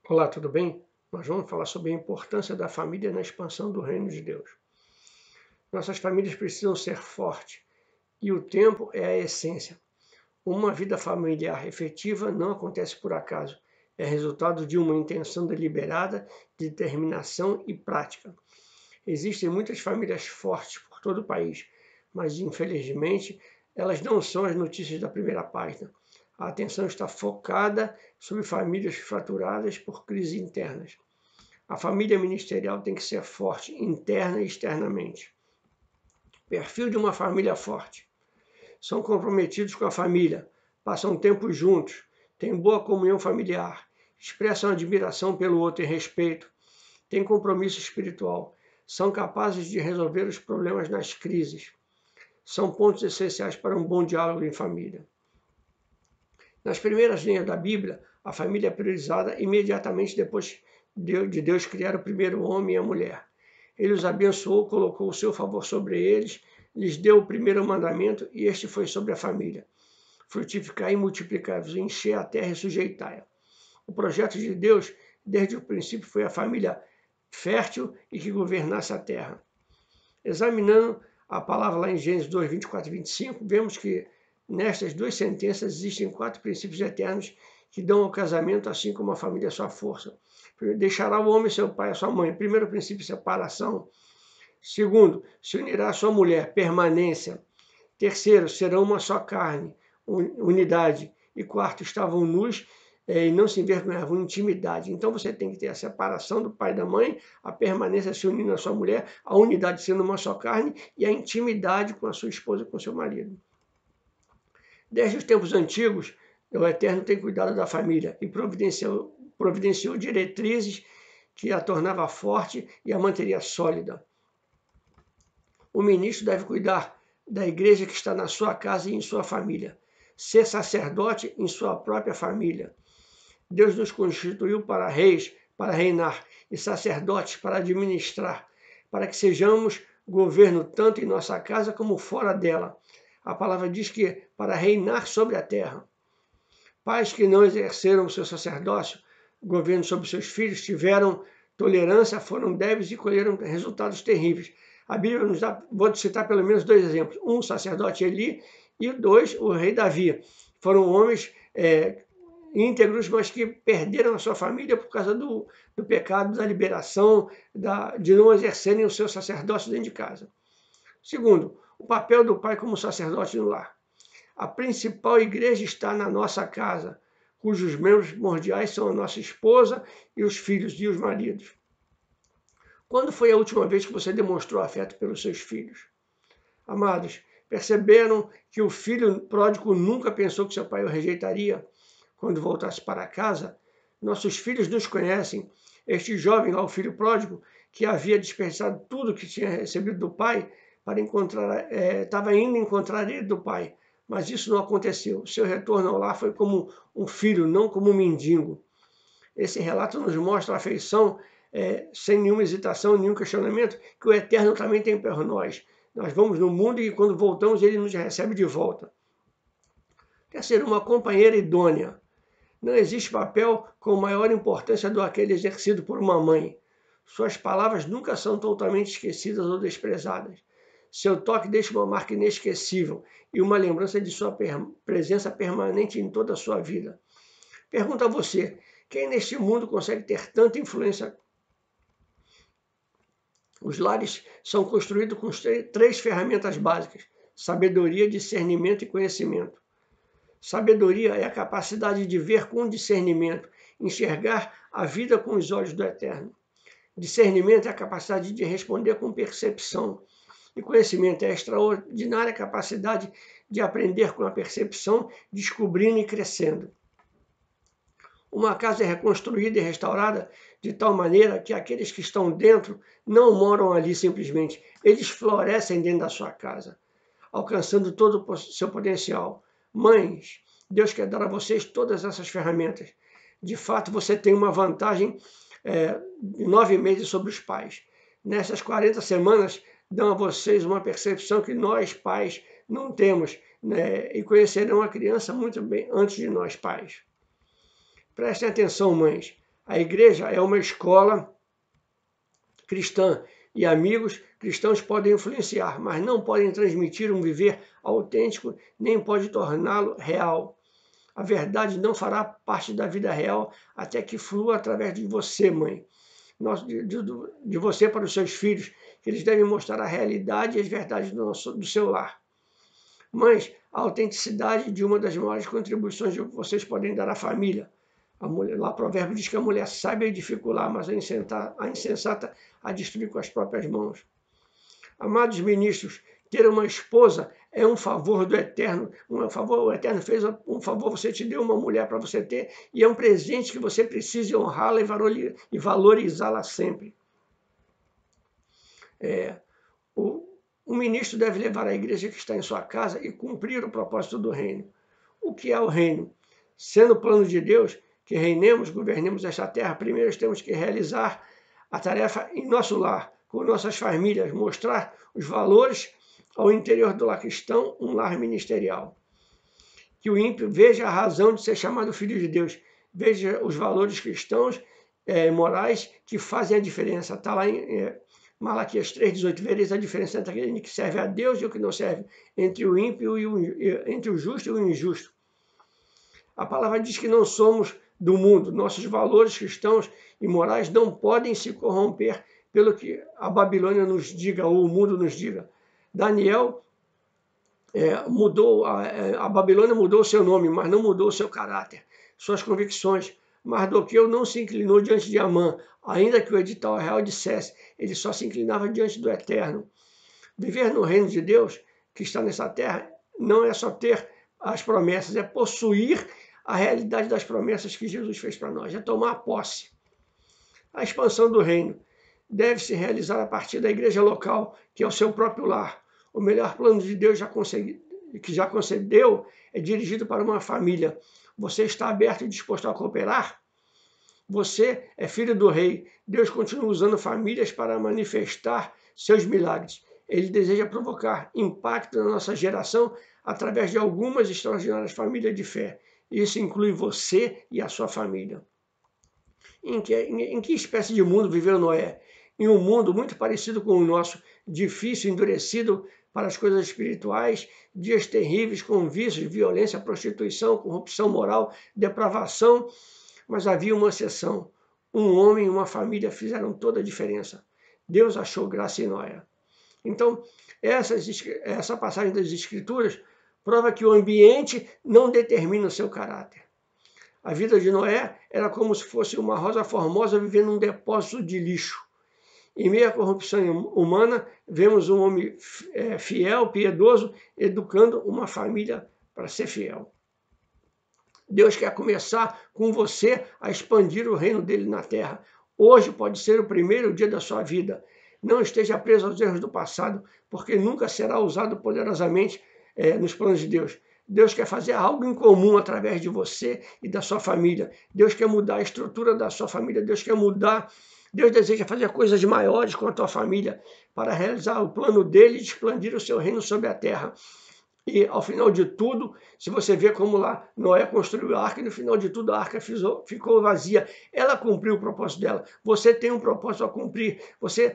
Olá, tudo bem? Nós vamos falar sobre a importância da família na expansão do reino de Deus. Nossas famílias precisam ser fortes e o tempo é a essência. Uma vida familiar efetiva não acontece por acaso. É resultado de uma intenção deliberada, de determinação e prática. Existem muitas famílias fortes por todo o país, mas infelizmente elas não são as notícias da primeira página. A atenção está focada sobre famílias fraturadas por crises internas. A família ministerial tem que ser forte, interna e externamente. Perfil de uma família forte. São comprometidos com a família, passam tempo juntos, têm boa comunhão familiar, expressam admiração pelo outro e respeito, têm compromisso espiritual, são capazes de resolver os problemas nas crises. São pontos essenciais para um bom diálogo em família. Nas primeiras linhas da Bíblia, a família é priorizada imediatamente depois de Deus criar o primeiro homem e a mulher. Ele os abençoou, colocou o seu favor sobre eles, lhes deu o primeiro mandamento e este foi sobre a família. Frutificai e multiplicai-vos, enchei a terra e sujeitai-a. O projeto de Deus, desde o princípio, foi a família fértil e que governasse a terra. Examinando a palavra lá em Gênesis 2, 24 e 25, vemos que nestas duas sentenças existem 4 princípios eternos que dão ao casamento, assim como a família, a sua força. Deixará o homem seu pai e sua mãe. Primeiro princípio, separação. Segundo, se unirá a sua mulher, permanência. Terceiro, serão uma só carne, unidade. E quarto, estavam nus e não se envergonhavam, intimidade. Então você tem que ter a separação do pai e da mãe, a permanência se unindo à sua mulher, a unidade sendo uma só carne e a intimidade com a sua esposa e com o seu marido. Desde os tempos antigos, o Eterno tem cuidado da família e providenciou diretrizes que a tornava forte e a manteria sólida. O ministro deve cuidar da igreja que está na sua casa e em sua família. Ser sacerdote em sua própria família. Deus nos constituiu para reis, para reinar, e sacerdotes para administrar, para que sejamos governo tanto em nossa casa como fora dela. A palavra diz que para reinar sobre a terra. Pais que não exerceram o seu sacerdócio, governo sobre seus filhos, tiveram tolerância, foram débeis e colheram resultados terríveis. A Bíblia nos dá, vou citar pelo menos 2 exemplos. Um, o sacerdote Eli, e 2, o rei Davi. Foram homens íntegros, mas que perderam a sua família por causa do pecado, da liberação, de não exercerem o seu sacerdócio dentro de casa. Segundo, o papel do pai como sacerdote no lar. A principal igreja está na nossa casa, cujos membros primordiais são a nossa esposa e os filhos e os maridos. Quando foi a última vez que você demonstrou afeto pelos seus filhos? Amados, perceberam que o filho pródigo nunca pensou que seu pai o rejeitaria quando voltasse para casa? Nossos filhos nos conhecem. Este jovem lá, o filho pródigo, que havia desperdiçado tudo que tinha recebido do pai, para estava indo encontrar ele do pai. Mas isso não aconteceu. Seu retorno ao lar foi como um filho, não como um mendigo. Esse relato nos mostra a afeição, sem nenhuma hesitação, nenhum questionamento, que o Eterno também tem por nós. Nós vamos no mundo e quando voltamos ele nos recebe de volta. Terceiro, uma companheira idônea. Não existe papel com maior importância do que aquele exercido por uma mãe. Suas palavras nunca são totalmente esquecidas ou desprezadas. Seu toque deixa uma marca inesquecível e uma lembrança de sua presença permanente em toda a sua vida. Pergunto a você, quem neste mundo consegue ter tanta influência? Os lares são construídos com 3 ferramentas básicas: sabedoria, discernimento e conhecimento. Sabedoria é a capacidade de ver com discernimento, enxergar a vida com os olhos do Eterno. Discernimento é a capacidade de responder com percepção. E conhecimento é a extraordinária capacidade de aprender com a percepção, descobrindo e crescendo. Uma casa é reconstruída e restaurada de tal maneira que aqueles que estão dentro não moram ali simplesmente. Eles florescem dentro da sua casa, alcançando todo o seu potencial. Mães, Deus quer dar a vocês todas essas ferramentas. De fato, você tem uma vantagem de 9 meses sobre os pais. Nessas 40 semanas, dão a vocês uma percepção que nós, pais, não temos, né? E conhecerão a criança muito bem antes de nós, pais. Prestem atenção, mães. A igreja é uma escola cristã e amigos cristãos podem influenciar, mas não podem transmitir um viver autêntico, nem pode torná-lo real. A verdade não fará parte da vida real até que flua através de você, mãe. De você para os seus filhos, que eles devem mostrar a realidade e as verdades do seu lar. Mães, a autenticidade de uma das maiores contribuições que vocês podem dar à família. Lá o provérbio diz que a mulher sábia edifica o lar, mas a insensata a destruir com as próprias mãos. Amados ministros, ter uma esposa é um favor do Eterno. O Eterno fez um favor, você te deu uma mulher para você ter, e é um presente que você precisa honrá-la e valorizá-la sempre. O ministro deve levar a igreja que está em sua casa e cumprir o propósito do reino. O que é o reino? Sendo o plano de Deus que reinemos, governemos esta terra, primeiro temos que realizar a tarefa em nosso lar, com nossas famílias, mostrar os valores ao interior do lar cristão, um lar ministerial. Que o ímpio veja a razão de ser chamado filho de Deus, veja os valores cristãos morais que fazem a diferença. Está lá em Malaquias 3,18, vereis a diferença entre aquele que serve a Deus e o que não serve, entre o ímpio entre o justo e o injusto. A palavra diz que não somos do mundo, nossos valores cristãos e morais não podem se corromper pelo que a Babilônia nos diga, ou o mundo nos diga. Daniel a Babilônia mudou o seu nome, mas não mudou o seu caráter, suas convicções. Mardoqueu não se inclinou diante de Amã, ainda que o edital real dissesse, ele só se inclinava diante do Eterno. Viver no reino de Deus, que está nessa terra, não é só ter as promessas, é possuir a realidade das promessas que Jesus fez para nós, é tomar posse. A expansão do reino deve se realizar a partir da igreja local, que é o seu próprio lar. O melhor plano de Deus que já concedeu é dirigido para uma família. Você está aberto e disposto a cooperar? Você é filho do rei. Deus continua usando famílias para manifestar seus milagres. Ele deseja provocar impacto na nossa geração através de algumas extraordinárias famílias de fé. Isso inclui você e a sua família. Em que espécie de mundo viveu Noé? Em um mundo muito parecido com o nosso, difícil, endurecido para as coisas espirituais, dias terríveis com vícios, violência, prostituição, corrupção moral, depravação. Mas havia uma exceção. Um homem e uma família fizeram toda a diferença. Deus achou graça em Noé. Então, essa passagem das Escrituras prova que o ambiente não determina o seu caráter. A vida de Noé era como se fosse uma rosa formosa vivendo num depósito de lixo. Em meio à corrupção humana, vemos um homem fiel, piedoso, educando uma família para ser fiel. Deus quer começar com você a expandir o reino dele na terra. Hoje pode ser o primeiro dia da sua vida. Não esteja preso aos erros do passado, porque nunca será usado poderosamente nos planos de Deus. Deus quer fazer algo em comum através de você e da sua família. Deus quer mudar a estrutura da sua família. Deus deseja fazer coisas maiores com a tua família para realizar o plano dele de expandir o seu reino sobre a terra. E, ao final de tudo, se você vê como lá Noé construiu a arca, e no final de tudo a arca ficou vazia. Ela cumpriu o propósito dela. Você tem um propósito a cumprir. Você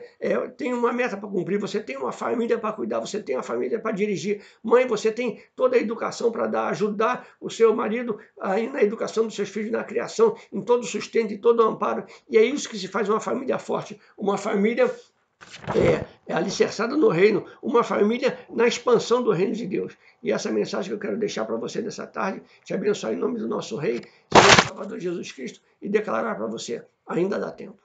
tem uma meta para cumprir. Você tem uma família para cuidar. Você tem uma família para dirigir. Mãe, você tem toda a educação para dar, ajudar o seu marido aí na educação dos seus filhos, na criação, em todo o sustento, em todo o amparo. E é isso que se faz uma família forte. Uma família alicerçada no reino, uma família na expansão do reino de Deus. E essa mensagem que eu quero deixar para você nessa tarde, te abençoar em nome do nosso Rei, Senhor Salvador Jesus Cristo, e declarar para você, ainda dá tempo.